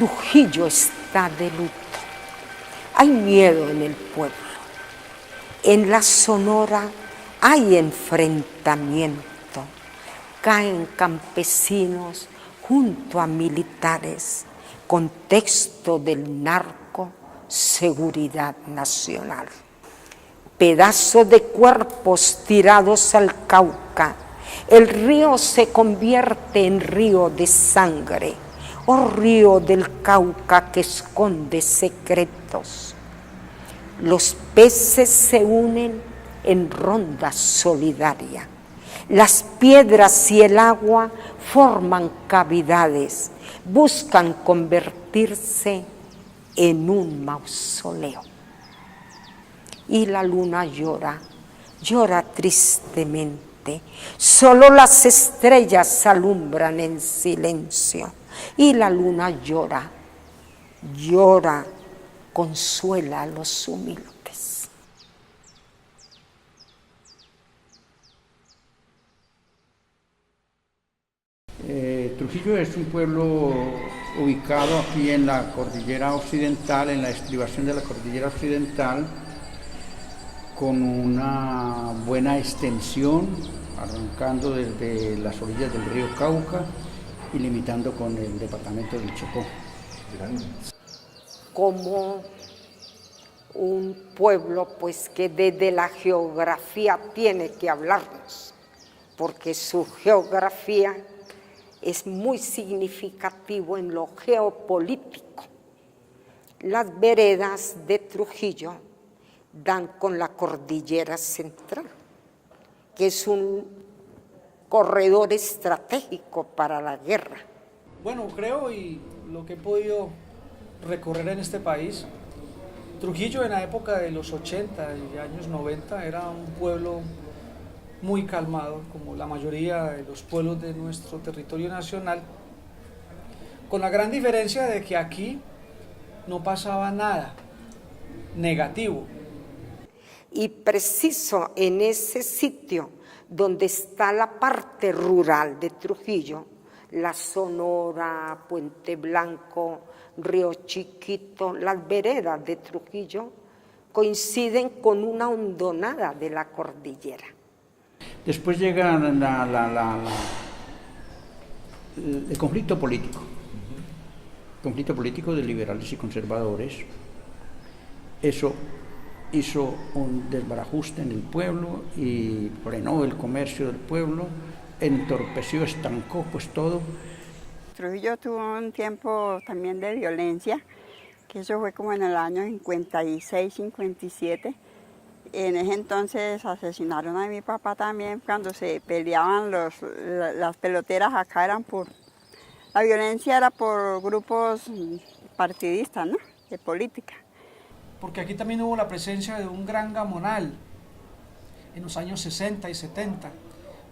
Trujillo está de luto. Hay miedo en el pueblo. En la Sonora hay enfrentamiento. Caen campesinos junto a militares. Contexto del narco, seguridad nacional. Pedazos de cuerpos tirados al Cauca. El río se convierte en río de sangre. Oh río del Cauca que esconde secretos. Los peces se unen en ronda solidaria. Las piedras y el agua forman cavidades, buscan convertirse en un mausoleo. Y la luna llora, llora tristemente. Solo las estrellas alumbran en silencio. Y la luna llora, llora, consuela a los humildes. Trujillo es un pueblo ubicado aquí en la cordillera occidental, en la estribación de la cordillera occidental, con una buena extensión, arrancando desde las orillas del río Cauca y limitando con el departamento del Chocó. Como un pueblo pues que desde la geografía tiene que hablarnos, porque su geografía es muy significativo en lo geopolítico. Las veredas de Trujillo dan con la cordillera central, que es un corredor estratégico para la guerra. Bueno, creo, y lo que he podido recorrer en este país, Trujillo en la época de los 80 y años 90 era un pueblo muy calmado, como la mayoría de los pueblos de nuestro territorio nacional, con la gran diferencia de que aquí no pasaba nada negativo. Y preciso en ese sitio donde está la parte rural de Trujillo, la Sonora, Puente Blanco, Río Chiquito, las veredas de Trujillo coinciden con una hondonada de la cordillera. Después llega el conflicto político de liberales y conservadores. Eso hizo un desbarajuste en el pueblo y frenó el comercio del pueblo, entorpeció, estancó pues todo. Trujillo tuvo un tiempo también de violencia, que eso fue como en el año 56, 57. En ese entonces asesinaron a mi papá también, cuando se peleaban las peloteras acá eran por... La violencia era por grupos partidistas, ¿no? De política. Porque aquí también hubo la presencia de un gran gamonal en los años 60 y 70,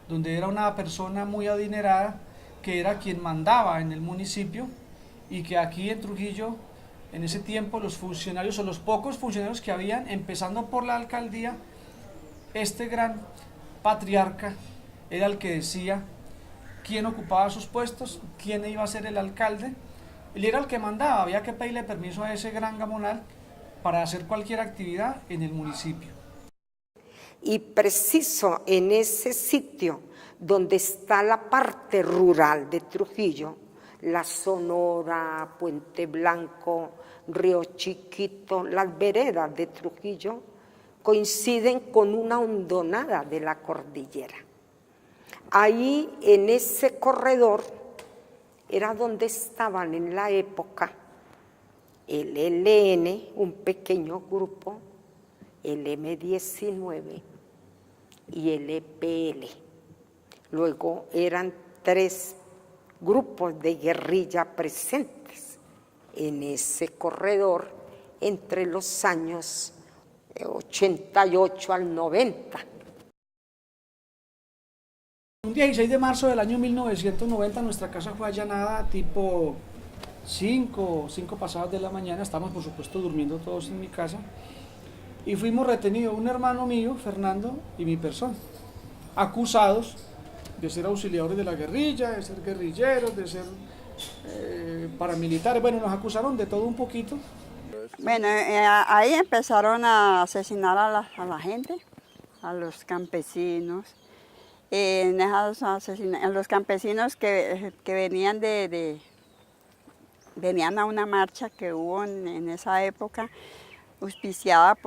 donde era una persona muy adinerada que era quien mandaba en el municipio, y que aquí en Trujillo, en ese tiempo, los funcionarios o los pocos funcionarios que habían, empezando por la alcaldía, este gran patriarca era el que decía quién ocupaba sus puestos, quién iba a ser el alcalde. Él era el que mandaba, había que pedirle permiso a ese gran gamonal para hacer cualquier actividad en el municipio. Y preciso en ese sitio donde está la parte rural de Trujillo, la Sonora, Puente Blanco, Río Chiquito, las veredas de Trujillo coinciden con una hondonada de la cordillera. Ahí en ese corredor era donde estaban en la época el ELN, un pequeño grupo, el M-19 y el EPL. Luego eran 3 grupos de guerrilla presentes en ese corredor entre los años 88 al 90. Un 16 de marzo del año 1990 nuestra casa fue allanada tipo 5 pasadas de la mañana. Estábamos por supuesto durmiendo todos en mi casa y fuimos retenidos un hermano mío, Fernando, y mi persona, acusados de ser auxiliadores de la guerrilla, de ser guerrilleros, de ser paramilitares. Bueno, nos acusaron de todo un poquito. Bueno, ahí empezaron a asesinar a la gente, a los campesinos. A los campesinos que venían venían a una marcha que hubo en esa época, auspiciada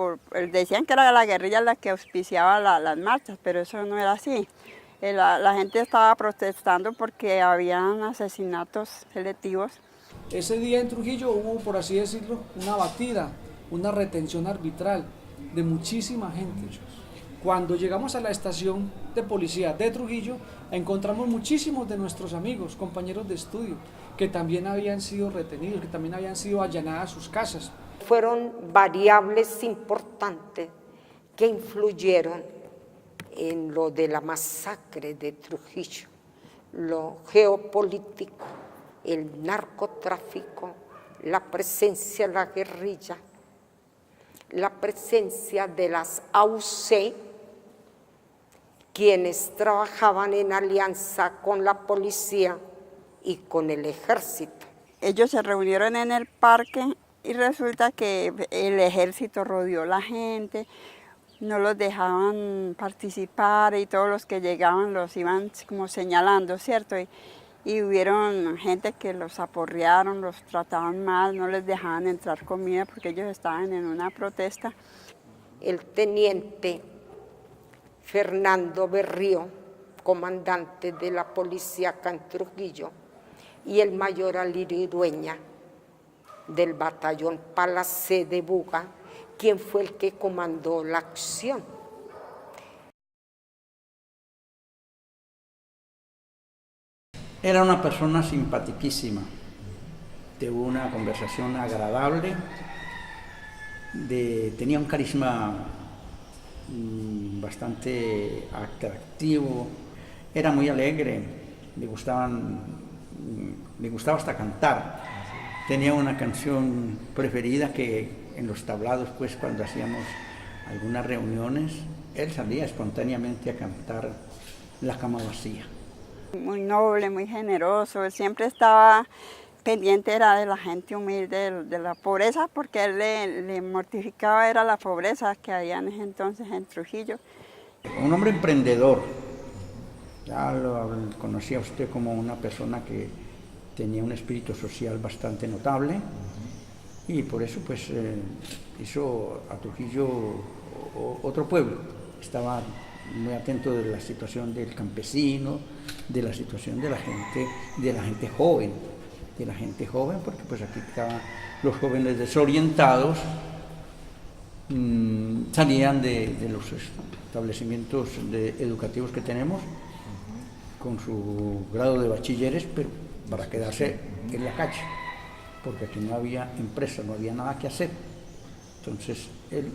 decían que era la guerrilla la que auspiciaba las marchas, pero eso no era así. La gente estaba protestando porque habían asesinatos selectivos. Ese día en Trujillo hubo, por así decirlo, una batida, una retención arbitral de muchísima gente. Cuando llegamos a la estación de policía de Trujillo, encontramos muchísimos de nuestros amigos, compañeros de estudio, que también habían sido retenidos, que también habían sido allanadas sus casas. Fueron variables importantes que influyeron en lo de la masacre de Trujillo, lo geopolítico, el narcotráfico, la presencia de la guerrilla, la presencia de las AUC, quienes trabajaban en alianza con la policía y con el ejército. Ellos se reunieron en el parque y resulta que el ejército rodeó a la gente, no los dejaban participar y todos los que llegaban los iban como señalando, ¿cierto? Y hubieron gente que los aporrearon, los trataban mal, no les dejaban entrar comida porque ellos estaban en una protesta. El teniente Fernando Berrío, comandante de la policía acá en Trujillo, y el mayor Alirio Dueña, del batallón Palacé de Buga, quien fue el que comandó la acción. Era una persona simpaticísima, de una conversación agradable, tenía un carisma bastante atractivo, era muy alegre, le gustaba hasta cantar. Tenía una canción preferida que en los tablados, pues cuando hacíamos algunas reuniones, él salía espontáneamente a cantar La cama vacía. Muy noble, muy generoso, él siempre estaba pendiente era de la gente humilde, de la pobreza, porque él le mortificaba era la pobreza que había en ese entonces en Trujillo. Un hombre emprendedor, ya lo conocía usted como una persona que tenía un espíritu social bastante notable y por eso pues hizo a Trujillo otro pueblo. Estaba muy atento de la situación del campesino, de la situación de la gente joven, porque pues aquí estaban los jóvenes desorientados, salían de los establecimientos educativos que tenemos con su grado de bachilleres, pero para quedarse en la calle, porque aquí no había empresa, no había nada que hacer. Entonces él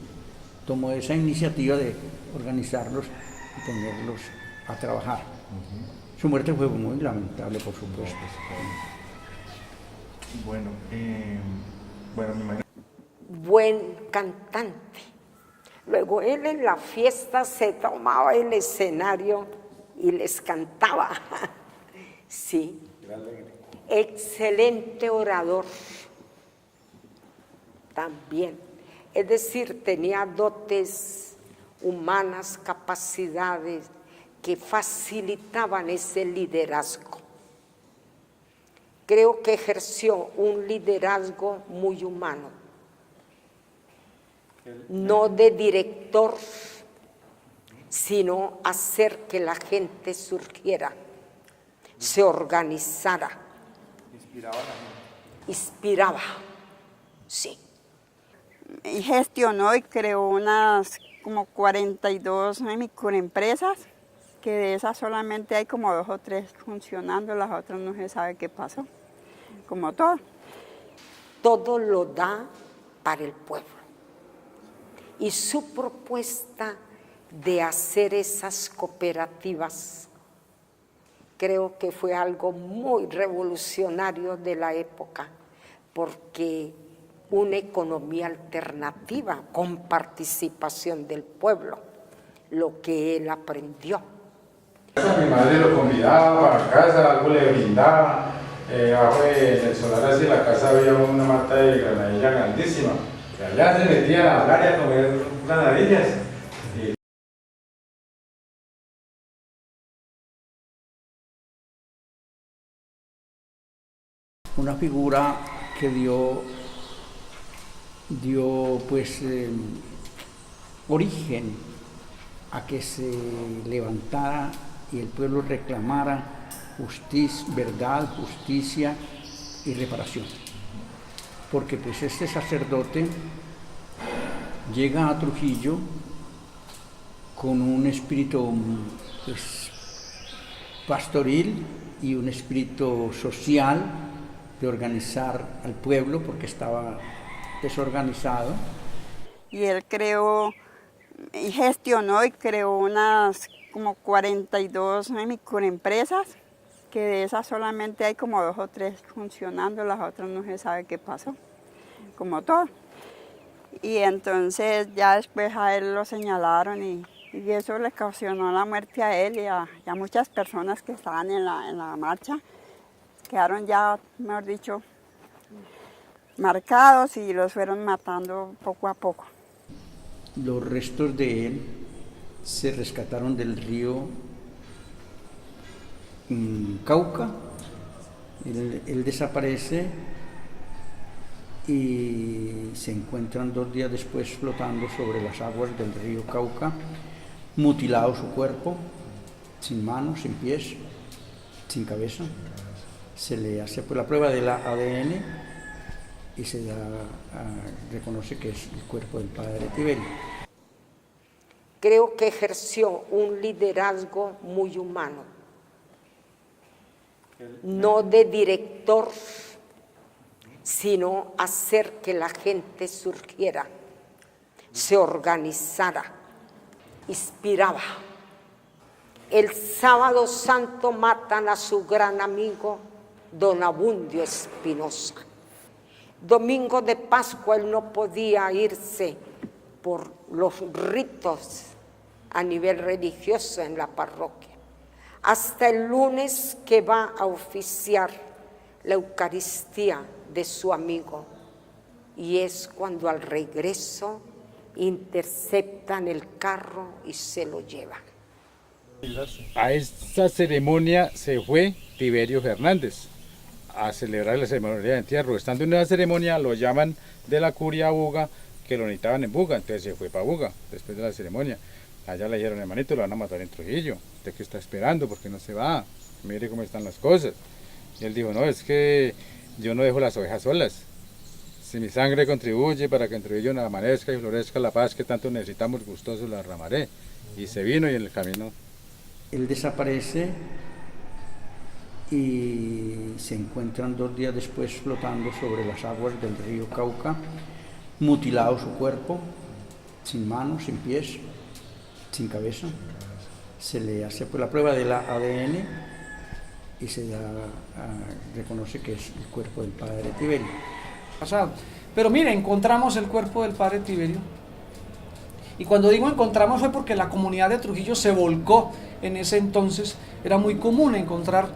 tomó esa iniciativa de organizarlos y ponerlos a trabajar. Su muerte fue muy lamentable, por supuesto. Bueno, me imagino. Buen cantante. Luego él en la fiesta se tomaba el escenario y les cantaba. Sí. Excelente orador. También. Es decir, tenía dotes humanas, capacidades que facilitaban ese liderazgo. Creo que ejerció un liderazgo muy humano, no de director, sino hacer que la gente surgiera, se organizara. Inspiraba a la gente. Inspiraba, sí. Y gestionó y creó unas como 42 microempresas, que de esas solamente hay como 2 o 3 funcionando, las otras no se sabe qué pasó, como todo. Todo lo da para el pueblo. Y su propuesta de hacer esas cooperativas, creo que fue algo muy revolucionario de la época, porque una economía alternativa con participación del pueblo, lo que él aprendió. Mi madre lo convidaba para casa, algo le brindaba, Abajo en el solar hacia la casa había una mata de granadilla grandísima. Y allá se metían a hablar y a comer granadillas. Una figura que dio pues origen a que se levantara y el pueblo reclamara verdad, justicia y reparación. Porque pues este sacerdote llega a Trujillo con un espíritu pues, pastoril y un espíritu social de organizar al pueblo porque estaba desorganizado. Y él creó y gestionó y creó unas como 42 microempresas, que de esas solamente hay como 2 o 3 funcionando, las otras no se sabe qué pasó, como todo. Y entonces ya después a él lo señalaron y eso le ocasionó la muerte a él y a muchas personas que estaban en la marcha. Quedaron ya, mejor dicho, marcados y los fueron matando poco a poco. Los restos de él se rescataron del río Cauca. Él desaparece y se encuentran 2 días después flotando sobre las aguas del río Cauca, mutilado su cuerpo, sin manos, sin pies, sin cabeza. Se le hace pues, la prueba del ADN y se reconoce que es el cuerpo del padre Tiberio. Creo que ejerció un liderazgo muy humano, no de director, sino hacer que la gente surgiera, se organizara, inspiraba. El sábado santo matan a su gran amigo don Abundio Espinosa. Domingo de Pascua él no podía irse por los ritos a nivel religioso en la parroquia. Hasta el lunes que va a oficiar la Eucaristía de su amigo. Y es cuando al regreso interceptan el carro y se lo llevan. A esta ceremonia se fue Tiberio Fernández a celebrar la ceremonia de entierro. Estando en una ceremonia lo llaman de la curia a Buga, que lo necesitaban en Buga, entonces se fue para Buga después de la ceremonia. Allá le dijeron, hermanito, lo van a matar en Trujillo, ¿usted qué está esperando? ¿Por qué no se va? Mire cómo están las cosas. Y él dijo, no, es que yo no dejo las ovejas solas. Si mi sangre contribuye para que en Trujillo amanezca y florezca la paz que tanto necesitamos, gustoso la derramaré. Y se vino y en el camino. Él desaparece y se encuentran 2 días después flotando sobre las aguas del río Cauca, mutilado su cuerpo, sin manos, sin pies, sin cabeza. Se le hace pues, la prueba del ADN y se reconoce que es el cuerpo del padre Tiberio. Pero mire, encontramos el cuerpo del padre Tiberio. Y cuando digo encontramos fue porque la comunidad de Trujillo se volcó en ese entonces. Era muy común encontrar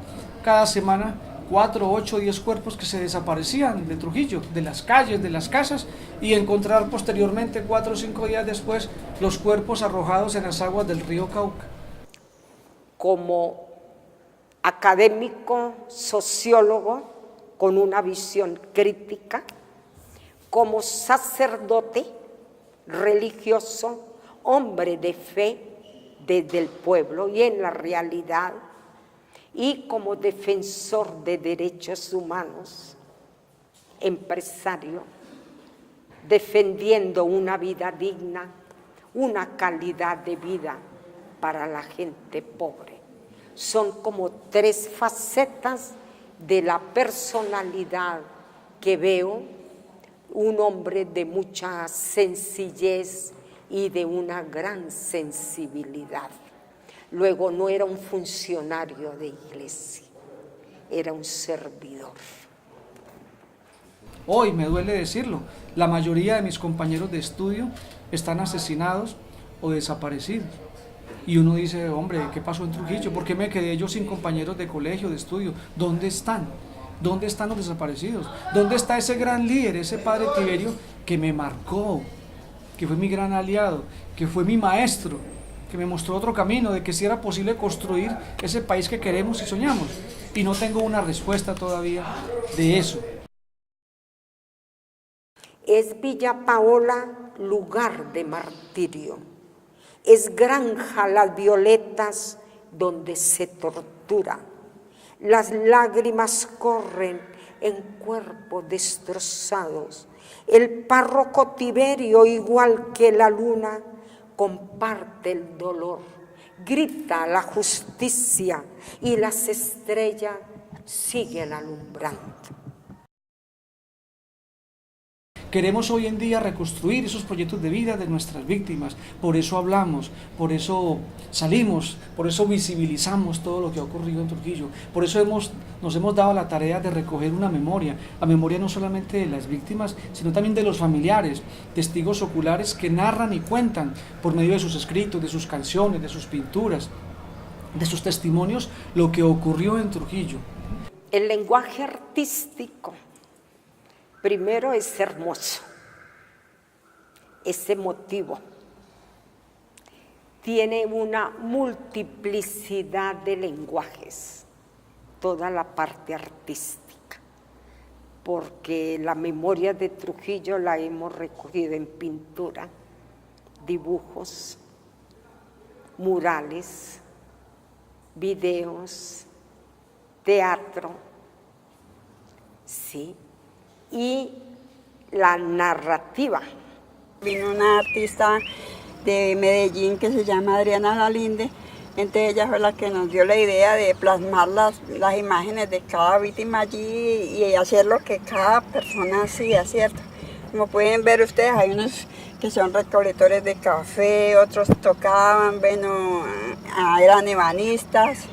cada semana 4, 8, 10 cuerpos que se desaparecían de Trujillo, de las calles, de las casas, y encontrar posteriormente 4 o 5 días después los cuerpos arrojados en las aguas del río Cauca. Como académico, sociólogo, con una visión crítica, como sacerdote religioso, hombre de fe desde el pueblo y en la realidad, y como defensor de derechos humanos, empresario, defendiendo una vida digna, una calidad de vida para la gente pobre. Son como 3 facetas de la personalidad que veo, un hombre de mucha sencillez y de una gran sensibilidad. Luego no era un funcionario de iglesia, era un servidor. Hoy, me duele decirlo, la mayoría de mis compañeros de estudio están asesinados o desaparecidos. Y uno dice, hombre, ¿qué pasó en Trujillo? ¿Por qué me quedé yo sin compañeros de colegio, de estudio? ¿Dónde están? ¿Dónde están los desaparecidos? ¿Dónde está ese gran líder, ese padre Tiberio que me marcó, que fue mi gran aliado, que fue mi maestro, que me mostró otro camino de que si era posible construir ese país que queremos y soñamos? Y no tengo una respuesta todavía de eso. Es Villa Paola lugar de martirio, es Granja Las Violetas donde se tortura. Las lágrimas corren en cuerpos destrozados. El párroco Tiberio, igual que la luna, comparte el dolor, grita la justicia y las estrellas siguen alumbrando. Queremos hoy en día reconstruir esos proyectos de vida de nuestras víctimas, por eso hablamos, por eso salimos, por eso visibilizamos todo lo que ha ocurrido en Trujillo, por eso nos hemos dado la tarea de recoger una memoria, la memoria no solamente de las víctimas, sino también de los familiares, testigos oculares que narran y cuentan por medio de sus escritos, de sus canciones, de sus pinturas, de sus testimonios, lo que ocurrió en Trujillo. El lenguaje artístico primero es hermoso, es emotivo, tiene una multiplicidad de lenguajes, toda la parte artística, porque la memoria de Trujillo la hemos recogido en pintura, dibujos, murales, videos, teatro, sí, y la narrativa. Vino una artista de Medellín que se llama Adriana Lalinde, entonces ella fue la que nos dio la idea de plasmar las imágenes de cada víctima allí y hacer lo que cada persona hacía, ¿cierto? Como pueden ver ustedes, hay unos que son recolectores de café, otros tocaban, bueno, eran ebanistas,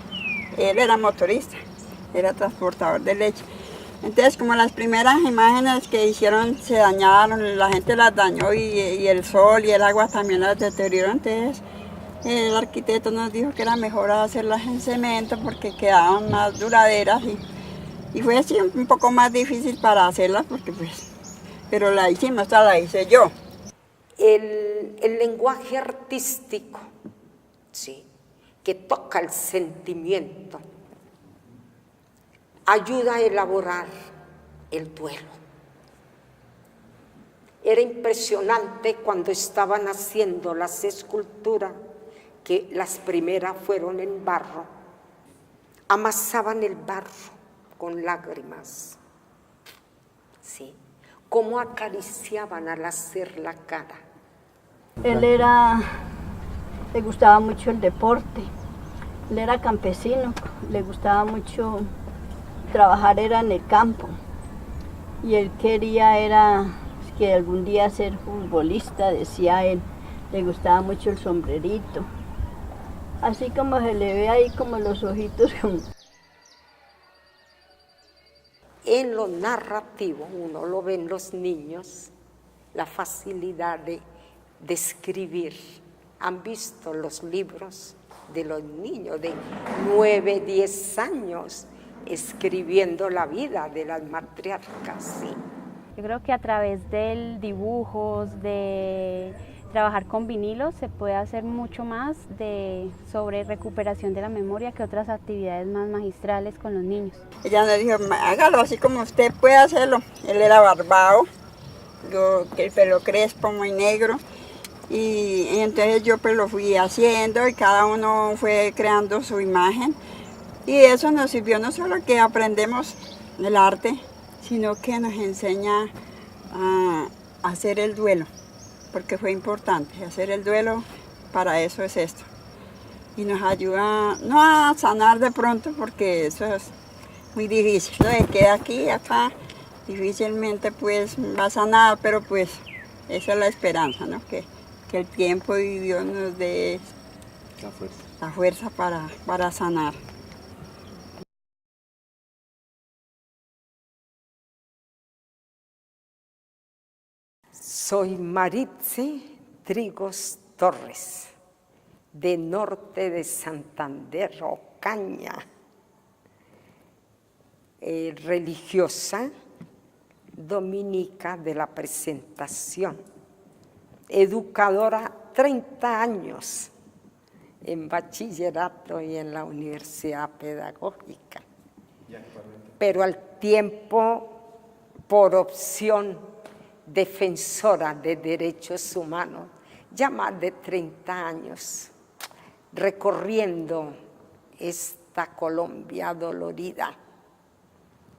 él era motorista, era transportador de leche. Entonces, como las primeras imágenes que hicieron se dañaron, la gente las dañó y el sol y el agua también las deterioró, entonces el arquitecto nos dijo que era mejor hacerlas en cemento porque quedaban más duraderas y fue así un poco más difícil para hacerlas porque pues, pero la hicimos, esta la hice yo. El lenguaje artístico, sí, que toca el sentimiento, ayuda a elaborar el duelo. Era impresionante cuando estaban haciendo las esculturas, que las primeras fueron en barro, amasaban el barro con lágrimas, sí, cómo acariciaban al hacer la cara. Él le gustaba mucho el deporte, él era campesino, le gustaba mucho trabajar era en el campo y él quería era que algún día ser futbolista, decía él, le gustaba mucho el sombrerito, así como se le ve ahí como los ojitos. En lo narrativo uno lo ve en los niños, la facilidad de escribir. ¿Han visto los libros de los niños de 9, 10 años? Escribiendo la vida de las matriarcas, sí. Yo creo que a través del dibujos, de trabajar con vinilos, se puede hacer mucho más sobre recuperación de la memoria que otras actividades más magistrales con los niños. Ella nos dijo, hágalo así como usted puede hacerlo. Él era barbado, el pelo crespo, muy negro, y entonces yo pues lo fui haciendo y cada uno fue creando su imagen. Y eso nos sirvió no solo que aprendemos el arte, sino que nos enseña a hacer el duelo, porque fue importante hacer el duelo, para eso es esto. Y nos ayuda no a sanar de pronto, porque eso es muy difícil, ¿no? De que aquí, acá, difícilmente pues va a sanar, pero pues esa es la esperanza, ¿no? Que el tiempo y Dios nos dé la fuerza para sanar. Soy Maritze Trigos Torres, de Norte de Santander, Ocaña. religiosa dominica de la Presentación, educadora 30 años en bachillerato y en la Universidad Pedagógica, pero al tiempo, por opción, defensora de derechos humanos, ya más de 30 años, recorriendo esta Colombia dolorida.